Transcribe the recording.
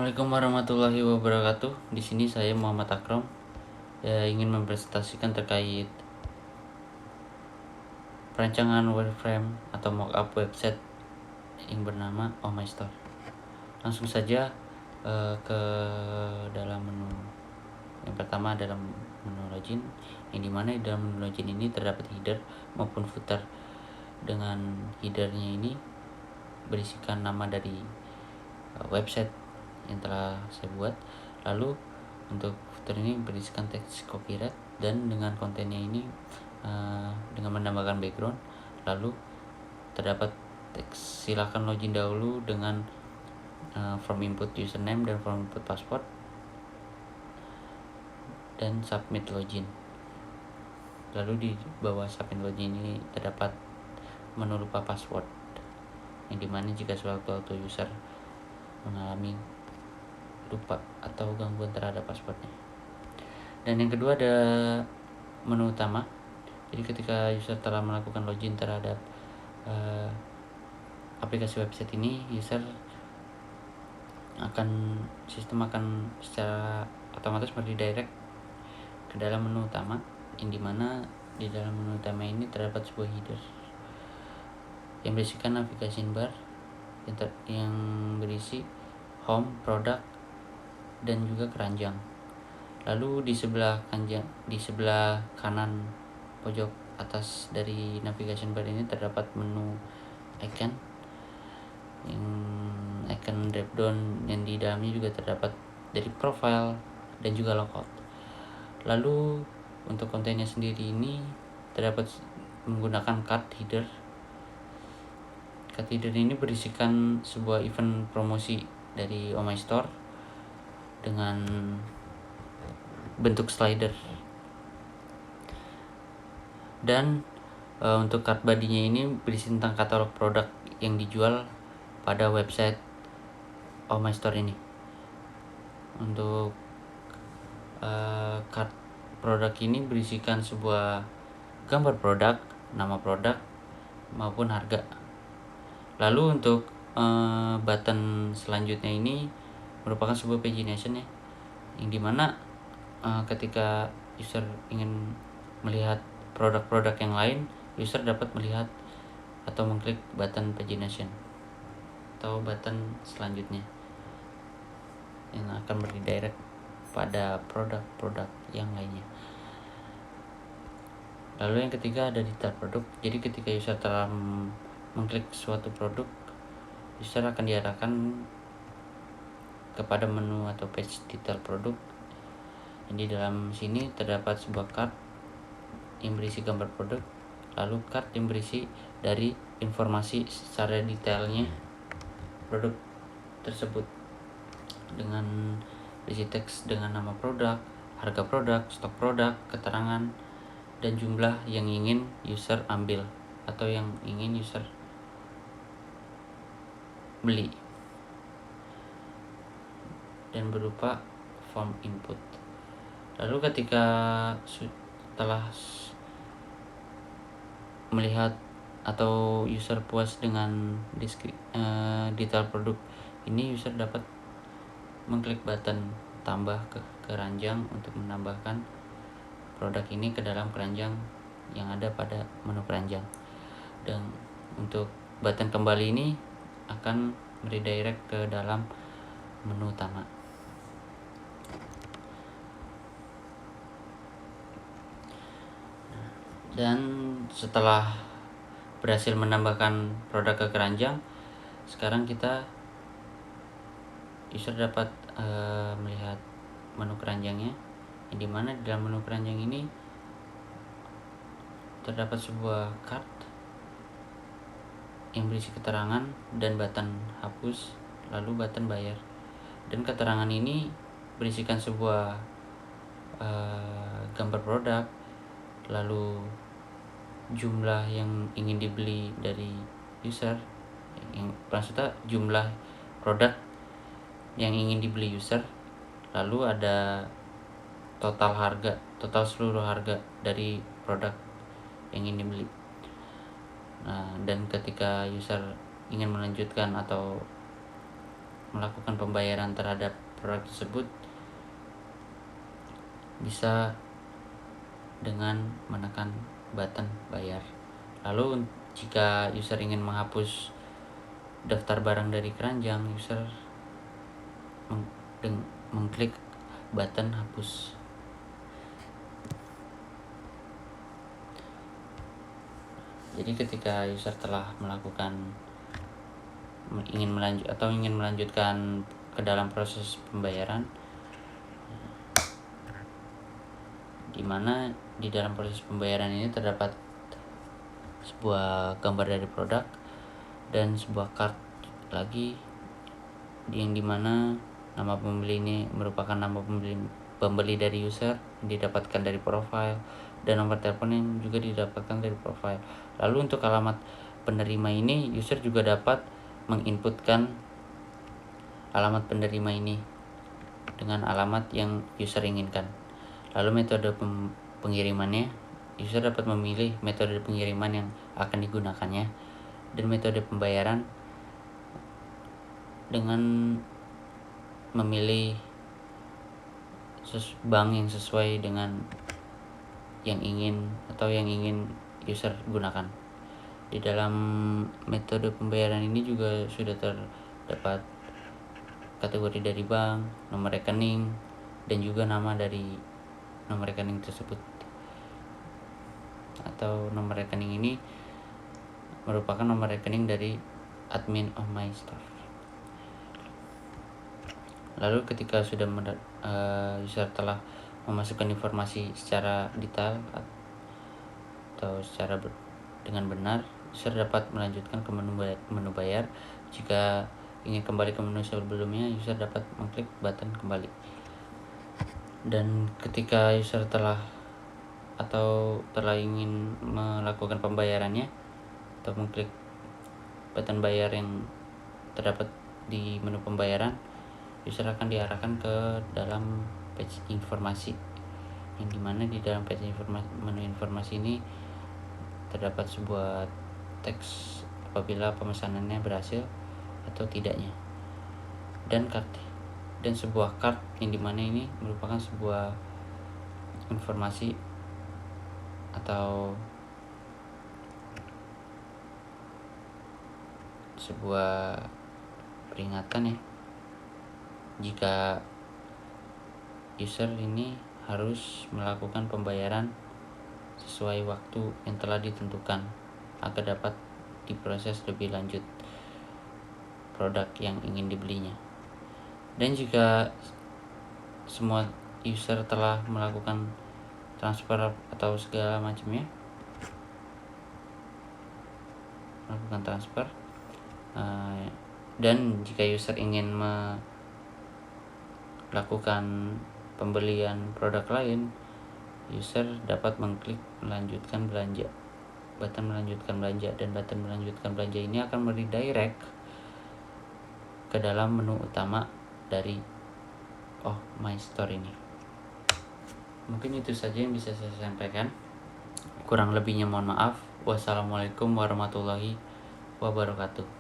Assalamualaikum warahmatullahi wabarakatuh. Di sini saya Muhammad Akram ingin mempresentasikan terkait perancangan wireframe atau mockup website yang bernama Oh My Store. Langsung saja ke dalam menu. Yang pertama adalah menu login, yang dimana di dalam menu login ini terdapat header maupun footer. Dengan headernya ini berisikan nama dari website yang telah saya buat. Lalu untuk footer ini berisikan teks copyright, dan dengan kontennya ini dengan menambahkan background. Lalu terdapat teks silakan login dahulu dengan form input username dan form input password, dan submit login. Lalu di bawah submit login ini terdapat menu lupa password, yang dimana jika sewaktu-waktu user mengalami lupa atau gangguan terhadap passwordnya. Dan yang kedua ada menu utama. Jadi ketika user telah melakukan login terhadap aplikasi website ini, sistem akan secara otomatis redirect ke dalam menu utama, yang dimana di dalam menu utama ini terdapat sebuah header yang berisikan navigation bar yang berisi home, produk, dan juga keranjang. Lalu di sebelah kanan pojok atas dari navigation bar ini terdapat menu icon, icon drop down, yang di dalamnya juga terdapat dari profile dan juga logout. Lalu untuk kontennya sendiri ini terdapat menggunakan card header. Card header ini berisikan sebuah event promosi dari Oh My Store dengan bentuk slider. Dan untuk card body-nya ini berisi tentang katalog produk yang dijual pada website Oh My Store ini. Untuk card produk ini berisikan sebuah gambar produk, nama produk, maupun harga. Lalu untuk button selanjutnya ini merupakan sebuah pagination ya, yang dimana ketika user ingin melihat produk-produk yang lain, user dapat melihat atau mengklik button pagination atau button selanjutnya yang akan redirect pada produk-produk yang lainnya. Lalu yang ketiga ada detail produk. Jadi ketika user telah mengklik suatu produk, user akan diarahkan kepada menu atau page detail produk. Di dalam sini terdapat sebuah card yang berisi gambar produk, lalu card yang berisi dari informasi secara detailnya produk tersebut, dengan berisi teks dengan nama produk, harga produk, stok produk, keterangan, dan jumlah yang ingin user ambil atau yang ingin user beli, dan berupa form input. Lalu ketika setelah melihat atau user puas dengan detail produk ini, user dapat mengklik button tambah ke keranjang untuk menambahkan produk ini ke dalam keranjang yang ada pada menu keranjang. Dan untuk button kembali ini akan redirect ke dalam menu utama. Dan setelah berhasil menambahkan produk ke keranjang, sekarang user dapat melihat menu keranjangnya, yang dimana di dalam menu keranjang ini terdapat sebuah card yang berisi keterangan dan button hapus, lalu button bayar. Dan keterangan ini berisikan sebuah gambar produk, lalu jumlah yang ingin dibeli dari user, yang maksudnya jumlah produk yang ingin dibeli user, lalu ada total seluruh harga dari produk yang ingin dibeli. Nah, dan ketika user ingin melanjutkan atau melakukan pembayaran terhadap produk tersebut bisa dengan menekan button bayar. Lalu jika user ingin menghapus daftar barang dari keranjang, user mengklik button hapus. Jadi ketika user telah ingin melanjutkan ke dalam proses pembayaran, di mana di dalam proses pembayaran ini terdapat sebuah gambar dari produk dan sebuah card lagi yang dimana nama pembeli ini merupakan nama pembeli dari user yang didapatkan dari profile, dan nomor telepon yang juga didapatkan dari profile. Lalu untuk alamat penerima ini, user juga dapat menginputkan alamat penerima ini dengan alamat yang user inginkan. Lalu metode pengirimannya, user dapat memilih metode pengiriman yang akan digunakannya, dan metode pembayaran dengan memilih bank yang sesuai dengan yang ingin user gunakan. Di dalam metode pembayaran ini juga sudah terdapat kategori dari bank, nomor rekening, dan juga nama dari nomor rekening tersebut. Atau nomor rekening ini merupakan nomor rekening dari admin of my store. Lalu ketika sudah user telah memasukkan informasi secara detail atau dengan benar, user dapat melanjutkan ke menu bayar. Jika ingin kembali ke menu sebelumnya, user dapat mengklik button kembali. Dan ketika user telah ingin melakukan pembayarannya atau mengklik button bayar yang terdapat di menu pembayaran, user akan diarahkan ke dalam page informasi, yang dimana di dalam page menu informasi ini terdapat sebuah teks apabila pemesanannya berhasil atau tidaknya, dan sebuah card yang dimana ini merupakan sebuah informasi atau sebuah peringatan ya, jika user ini harus melakukan pembayaran sesuai waktu yang telah ditentukan agar dapat diproses lebih lanjut produk yang ingin dibelinya. Dan jika semua user telah melakukan transfer atau segala macamnya, melakukan transfer, dan jika user ingin melakukan pembelian produk lain, user dapat mengklik melanjutkan belanja, button melanjutkan belanja, dan button melanjutkan belanja ini akan meredirect ke dalam menu utama dari my store ini. Mungkin itu saja yang bisa saya sampaikan. Kurang lebihnya mohon maaf. Wassalamualaikum warahmatullahi wabarakatuh.